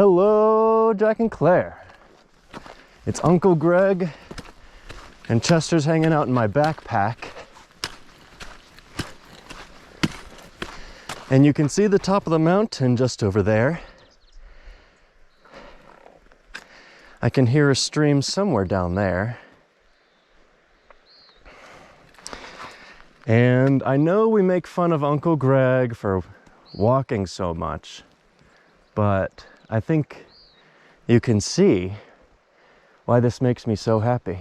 Hello, Jack and Claire. It's Uncle Greg, and Chester's hanging out in my backpack. And you can see the top of the mountain just over there. I can hear a stream somewhere down there. And I know we make fun of Uncle Greg for walking so much, but I think you can see why this makes me so happy.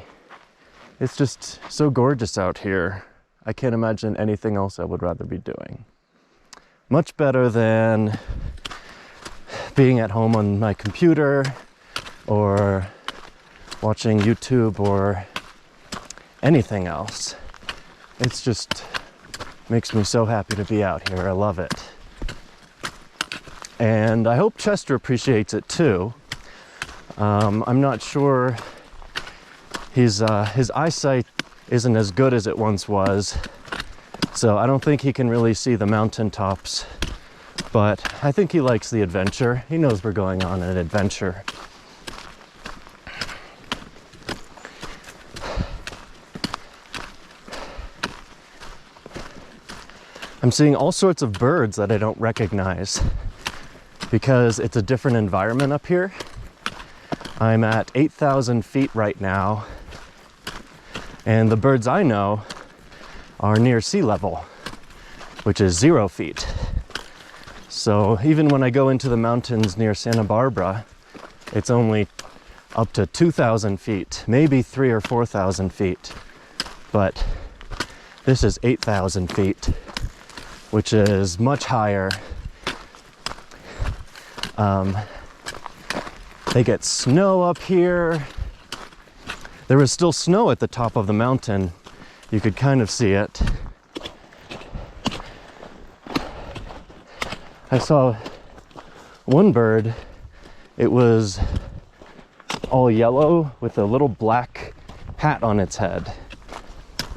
It's just so gorgeous out here. I can't imagine anything else I would rather be doing. Much better than being at home on my computer or watching YouTube or anything else. It's just makes me so happy to be out here. I love it. And I hope Chester appreciates it too. I'm not sure, his eyesight isn't as good as it once was, so I don't think he can really see the mountaintops, but I think he likes the adventure. He knows we're going on an adventure. I'm seeing all sorts of birds that I don't recognize because it's a different environment up here. I'm at 8,000 feet right now, and the birds I know are near sea level, which is 0 feet. So even when I go into the mountains near Santa Barbara, it's only up to 2,000 feet, maybe 3,000 or 4,000 feet. But this is 8,000 feet, which is much higher. They get snow up here. There was still snow at the top of the mountain. You could kind of see it. I saw one bird. It was all yellow with a little black hat on its head.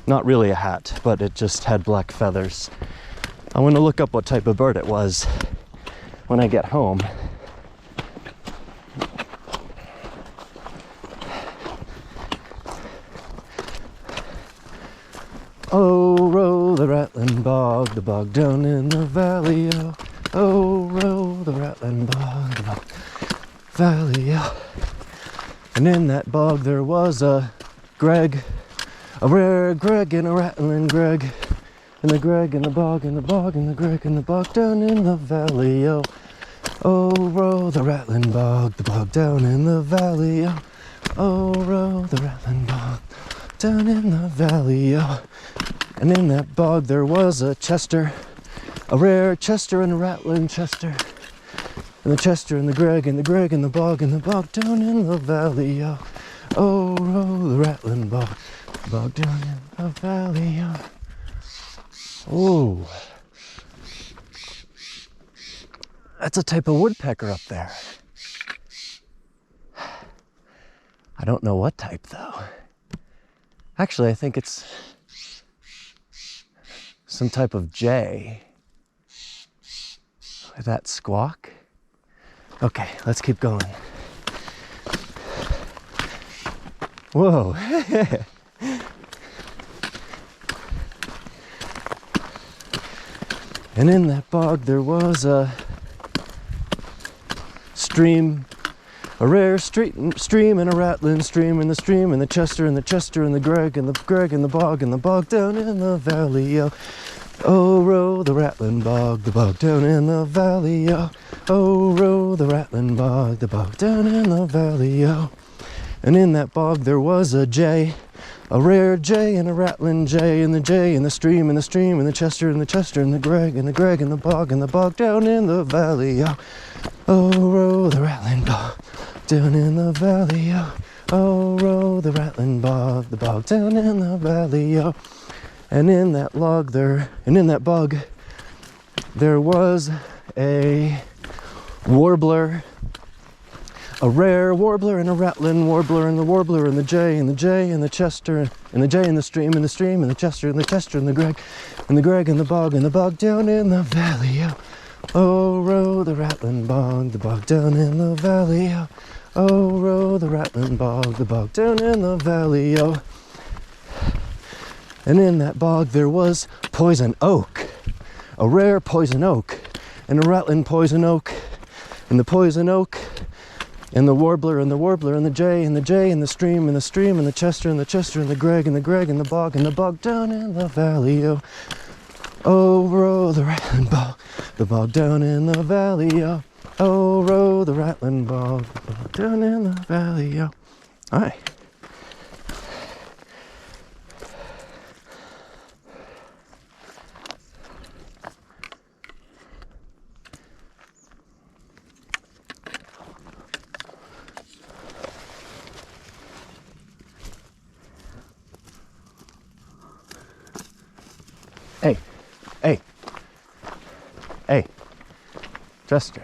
Not really a hat, but it just had black feathers. I want to look up what type of bird it was when I get home. Oh, roll the rattling bog, the bog down in the valley, oh. Oh, roll the rattling bog, the bog, valley, oh. And in that bog there was a Greg, a rare Greg and a rattling Greg. And the Greg and the bog and the bog and the Greg and the bog down in the valley, oh. Oh, roll the rattling bog, the bog down in the valley, oh. Oh, roll the rattling bog down in the valley, oh. And in that bog there was a Chester, a rare Chester and a rattling Chester. And the Chester and the Greg and the Greg and the bog down in the valley, oh. Oh, roll the rattling bog down in the valley, oh. Oh, that's a type of woodpecker up there. I don't know what type though. Actually, I think it's some type of jay. With that squawk. Okay, let's keep going. Whoa. And in that bog there was a stream, a rare stream and a rattling stream, and the stream and the Chester and the Chester and the Greg and the bog down in the valley, oh. Oh, row the rattling bog, the bog down in the valley, oh. Oh, row the rattling bog, the bog down in the valley, oh. And in that bog there was a jay, a rare jay and a rattling jay, and the jay and the stream and the stream and the Chester and the Chester and the Greg and the bog down in the valley, oh. Oh, row the rattling bog down in the valley, oh. Oh, row the rattling bog, the bog down in the valley, oh. And in that bog there was a warbler, a rare warbler and a rattling warbler, and the warbler and the jay and the jay and the Chester and the jay and the stream and the stream and the Chester and the Chester and the Greg and the bog down in the valley, oh. Oh, row the the rattling bog down in the valley, oh. Oh, row the rattling bog down in the valley, oh. And in that bog there was poison oak, a rare poison oak, and a rattling poison oak, and the poison oak, and the warbler, and the warbler, and the jay, and the jay, and the stream, and the stream, and the chester, and the chester, and the greg, and the greg, and the bog down in the valley, oh. Oh, row the rattling bog down in the valley, oh. Oh, row the rattling bog down in the valley, oh. All right. Hey, hey, hey, Chester.